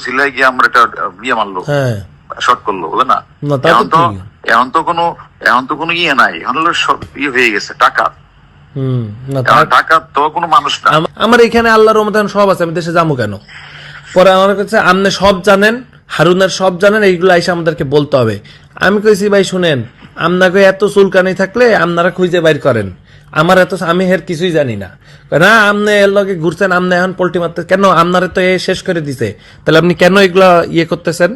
সিলাই গিয়ে আমরা একটা বিয়ে মারলো, হ্যাঁ শর্ট করলো, বুঝলে না? না, তা তো এখন তো ঠিক। এখন তো কোনো ইয়ে নাই, এখন হলো সব ইয়ে হয়ে গেছে টাকা। না এখন টাকা তো কোনো মানুষ না। আমার এখানে আল্লাহর রহমতে সব আছে, আমি দেশে যাবো কেন? পরে আমার কাছে আপনি সব জানেন, হারুনের সব জানেন, এইগুলো এসে আমাদেরকে বলতে হবে। আমি কইছি ভাই শুনেন, আপনাকে এত চুলকানি থাকলে আপনারা খুঁজে বাইর করেন, আমার এত আমি এর কিছুই জানি না। না আপনি এর লগে ঘুরছেন, আপনি এখন পোল্টি মারতে কেন? আপনারা তো এ শেষ করে দিছে, তাহলে আপনি কেন এগুলা ইয়ে করতেছেন?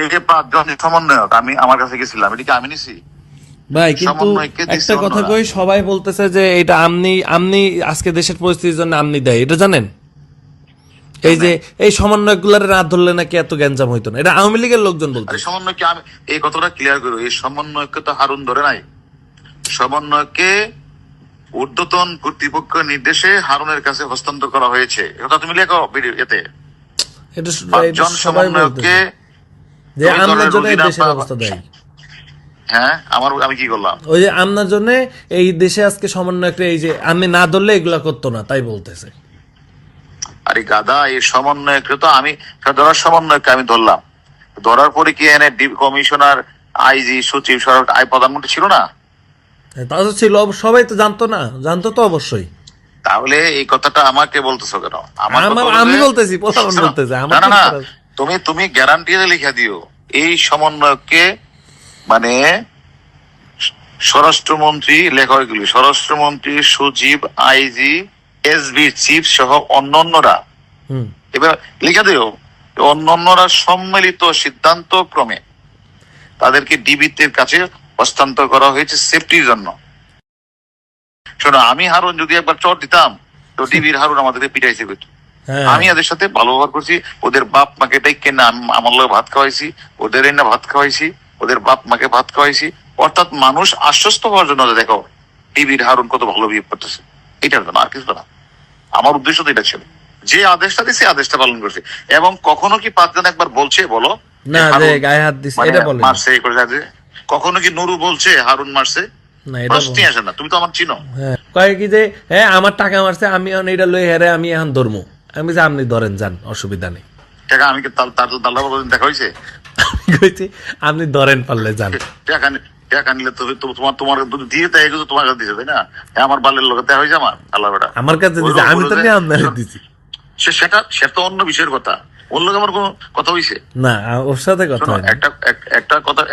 এই যে 5 জন সমন্বয়ক আমি আমার কাছে গেছিলাম, এটা কি আমি নিছি? ভাই কিন্তু সমন্বয়কে দিছে একটা কথা অন্যরা। কই, সবাই বলতেছে যে এটা আপনি আজকে দেশের পরিস্থিতির জন্য আপনি দেয়, এটা জানেন? এই যে এই সমন্বয়ক গুলার না ধরলে নাকি এত গ্যাঞ্জাম হইতো না, এটা আওয়ামী লীগের লোকজন বলতে। সমন্বয়কে আমি এই কথাটা ক্লিয়ার করবো, এই সমন্বয়কে তো হারুন ধরে নাই। সমন্বয়কে ঊর্ধ্বতন কর্তৃপক্ষের নির্দেশে হারুনের কাছে হস্তান্তর করা হয়েছে, এটা তুমি লেখো এতে। এটা 5 এটা জন সবাই সমন্বয়ককে বলতেছে যে আমনার জন্য এই দেশের অবস্থা দেয়। হ্যাঁ, আমি কি করলাম? ওই যে আমনার জন্য এই দেশে আজকে সমন্বয়করা, এই যে আমি না ধরলে এগুলা করতো না, তাই বলতেছে। আরে গাদা, এই সমন্বয়কে তো আমি ধরার সমন্বয়কে আমি ধরলাম, ধরার পরে কি এনে কমিশনার, আইজি, সচিব, সরকার প্রধানমন্ত্রী ছিল না? তা তো ছিল, সবাই তো জানতো না? জানতো তো অবশ্যই। তাহলে এই কথাটা আমাকে বলতেছো কেন? আমি বলতেছি, প্রধান বলতেছে না না না, তুমি গ্যারান্টি লিখে দিও এই সমন্বয়কে, মানে স্বরাষ্ট্রমন্ত্রী, লেখা এগুলি স্বরাষ্ট্রমন্ত্রী, সচিব, আইজি, এসবি চিফ সহ অন্যান্যরা, এবার লিখে দিও অন্যান্যরা সম্মিলিত সিদ্ধান্ত ক্রমে তাদেরকে ডিবির কাছে হস্তান্তর করা হয়েছে সেফটির জন্য। শোনো, আমি হারুন যদি একবার চট দিতাম তো ডিবির হারুন আমাদেরকে পিটাইছে। আমি এদের সাথে ভালো ব্যবহার করছি, ওদের বাপ মাকে ডাইকে না আমার লোক ভাত খাওয়াইছি, ওদের না ভাত খাওয়াইছি, ওদের বাপ মাকে ভাত খাওয়াইছি, অর্থাৎ মানুষ আশ্বস্ত হওয়ার জন্য দেখো ডিবির হারুন কত ভালো বিহেভ করতেছে, এটার জন্য, আর কিছু না। আমার উদ্দেশ্য তো এটা ছিল, যে আদেশটা দিছে আদেশটা পালন করছে। এবং কখনো কি 5 জন একবার বলছে বলো না যে গায়ে হাত দিছে, এটা বলে মারছে করে যাচ্ছে? কখনো কি নুরু বলছে হারুন মারছে? না, এটা প্রশ্নই আসে না। তুমি তো আমার চিনো। কয় কি যে হ্যাঁ আমার টাকা মারছে, আমি এখন এটা লই হেরে আমি এখন ধরমু। আমি যে আপনি ধরেন যান, অসুবিধা নেই। টাকা আমি কি তার দেখা হয়েছে? কইছি আপনি ধরেন পারলে যান। টাকা নিলে তো তোমার দিয়ে তাই তোমার কাছে দিছে, তাই না? আমার বালের লোক দেখা হয়েছে আমার আল্লাহ বেটা আমার কাছে দিছে, আমি তো নিয়ে আপনার দিছি। সেটা তো অন্য বিষয়ের কথা, ওর লোক আমার কোনো কথা হয়েছে না, ওর সাথে কথা একটা কথা